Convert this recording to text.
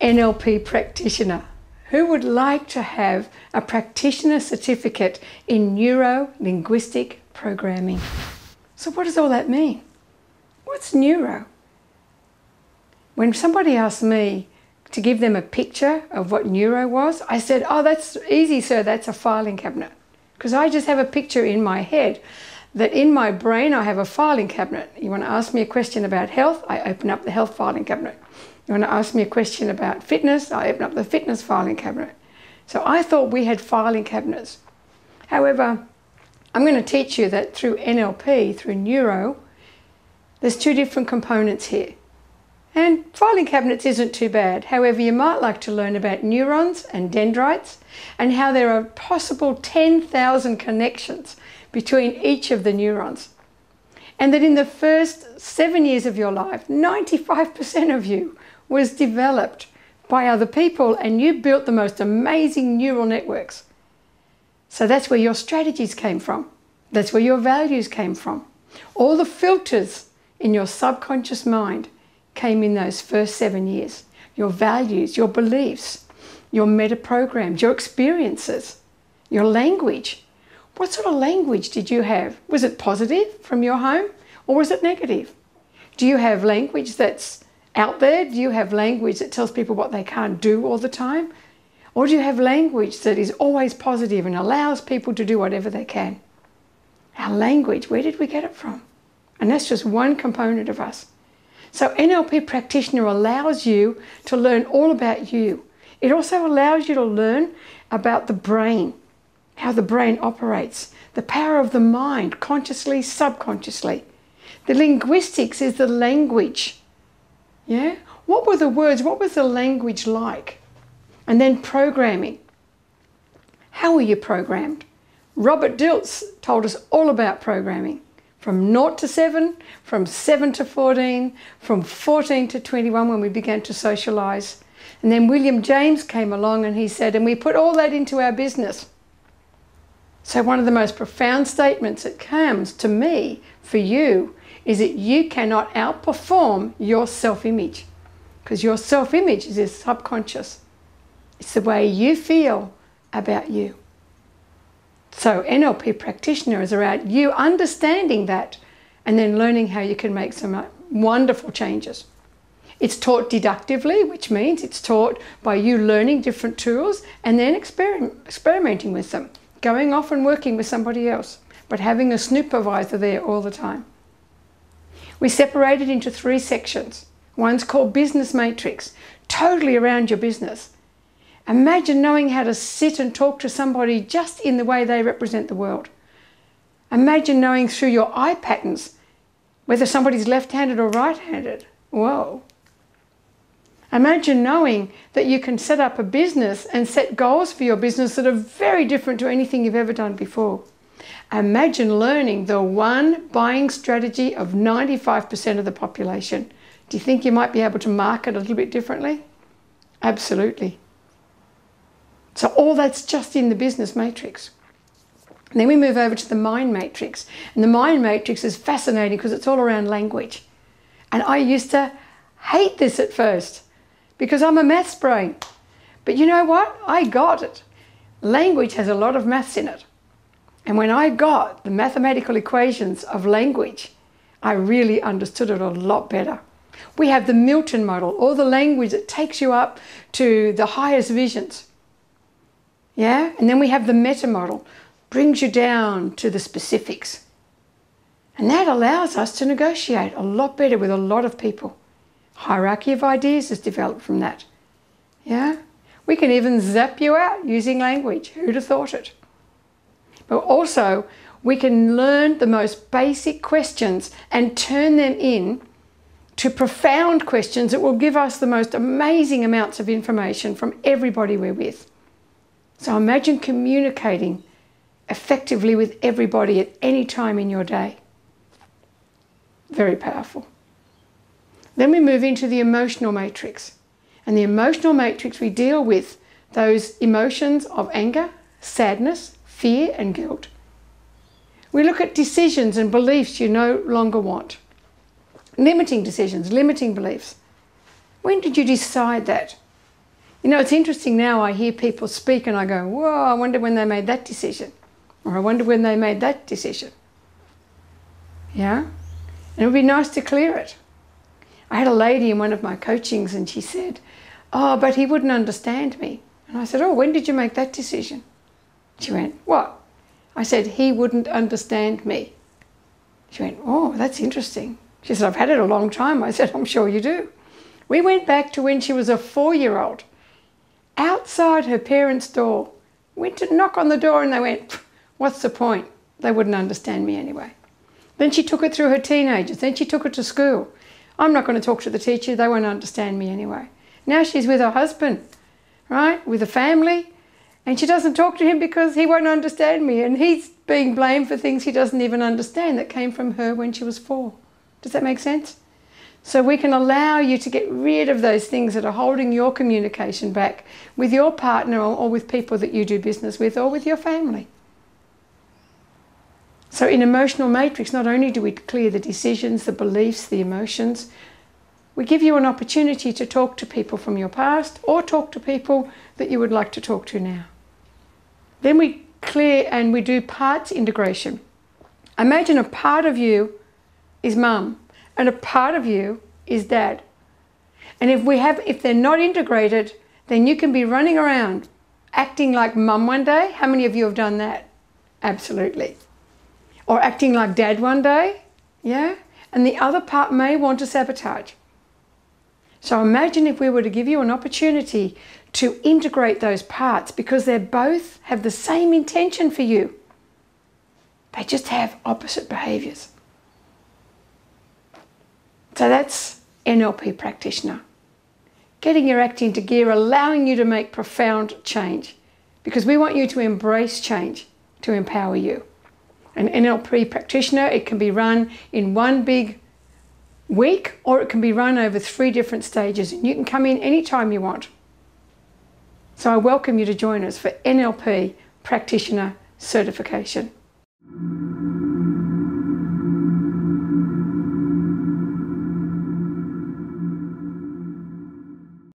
NLP practitioner. Who would like to have a practitioner certificate in neuro-linguistic programming? So what does all that mean? What's neuro? When somebody asked me to give them a picture of what neuro was, I said, oh, that's easy, sir, that's a filing cabinet. Because I just have a picture in my head that in my brain I have a filing cabinet. You want to ask me a question about health, I open up the health filing cabinet. You want to ask me a question about fitness, I open up the fitness filing cabinet. So I thought we had filing cabinets. However, I'm going to teach you that through NLP, through neuro, there's two different components here. And filing cabinets isn't too bad. However, you might like to learn about neurons and dendrites and how there are possible 10,000 connections between each of the neurons. And that in the first 7 years of your life, 95% of you was developed by other people and you built the most amazing neural networks. So that's where your strategies came from. That's where your values came from. All the filters in your subconscious mind came in those first 7 years. Your values, your beliefs, your meta programs, your experiences, your language. What sort of language did you have? Was it positive from your home or was it negative? Do you have language that's out there? Do you have language that tells people what they can't do all the time? Or do you have language that is always positive and allows people to do whatever they can? Our language, where did we get it from? And that's just one component of us. So NLP Practitioner allows you to learn all about you. It also allows you to learn about the brain, how the brain operates, the power of the mind, consciously, subconsciously. The linguistics is the language. Yeah? What were the words? What was the language like? And then programming. How were you programmed? Robert Dilts told us all about programming. From 0 to 7, from 7 to 14, from 14 to 21 when we began to socialise. And then William James came along and he said, and we put all that into our business. So one of the most profound statements that comes to me for you is that you cannot outperform your self-image, because your self-image is subconscious. It's the way you feel about you. So NLP Practitioner is around you understanding that and then learning how you can make some wonderful changes. It's taught deductively, which means it's taught by you learning different tools and then experimenting with them, going off and working with somebody else, but having a supervisor there all the time. We separate it into 3 sections. One's called Business Matrix, totally around your business. Imagine knowing how to sit and talk to somebody just in the way they represent the world. Imagine knowing through your eye patterns whether somebody's left-handed or right-handed. Whoa. Imagine knowing that you can set up a business and set goals for your business that are very different to anything you've ever done before. Imagine learning the one buying strategy of 95% of the population. Do you think you might be able to market a little bit differently? Absolutely. So all that's just in the business matrix. And then we move over to the mind matrix. And the mind matrix is fascinating because it's all around language. And I used to hate this at first because I'm a maths brain. But you know what? I got it. Language has a lot of maths in it. And when I got the mathematical equations of language, I really understood it a lot better. We have the Milton model, or the language that takes you up to the highest visions. Yeah? And then we have the meta model, brings you down to the specifics. And that allows us to negotiate a lot better with a lot of people. Hierarchy of ideas is developed from that. Yeah? We can even zap you out using language. Who'd have thought it? But also, we can learn the most basic questions and turn them in to profound questions that will give us the most amazing amounts of information from everybody we're with. So imagine communicating effectively with everybody at any time in your day. Very powerful. Then we move into the emotional matrix. And the emotional matrix, we deal with those emotions of anger, sadness, fear and guilt. We look at decisions and beliefs you no longer want. Limiting decisions, limiting beliefs. When did you decide that? You know, it's interesting now, I hear people speak and I go, whoa, I wonder when they made that decision. Or I wonder when they made that decision. Yeah? And it would be nice to clear it. I had a lady in one of my coachings and she said, oh, but he wouldn't understand me. And I said, oh, when did you make that decision? She went, what? I said, he wouldn't understand me. She went, oh, that's interesting. She said, I've had it a long time. I said, I'm sure you do. We went back to when she was a 4-year-old. Outside her parents' door, went to knock on the door and they went, what's the point? They wouldn't understand me anyway. Then she took it through her teenagers. Then she took it to school. I'm not going to talk to the teacher. They won't understand me anyway. Now she's with her husband, right, with a family, and she doesn't talk to him because he won't understand me, and he's being blamed for things he doesn't even understand that came from her when she was 4. Does that make sense? So we can allow you to get rid of those things that are holding your communication back with your partner or with people that you do business with or with your family. So in Emotional Matrix, not only do we clear the decisions, the beliefs, the emotions, we give you an opportunity to talk to people from your past or talk to people that you would like to talk to now. Then we clear and we do parts integration. Imagine a part of you is mum and a part of you is dad. And if they're not integrated, then you can be running around acting like mum one day. How many of you have done that? Absolutely. Or acting like dad one day, yeah? And the other part may want to sabotage. So imagine if we were to give you an opportunity to integrate those parts because they both have the same intention for you. They just have opposite behaviours. So that's NLP Practitioner. Getting your act into gear, allowing you to make profound change. Because we want you to embrace change to empower you. An NLP Practitioner, it can be run in one big week or it can be run over 3 different stages. And you can come in anytime you want. So I welcome you to join us for NLP Practitioner Certification.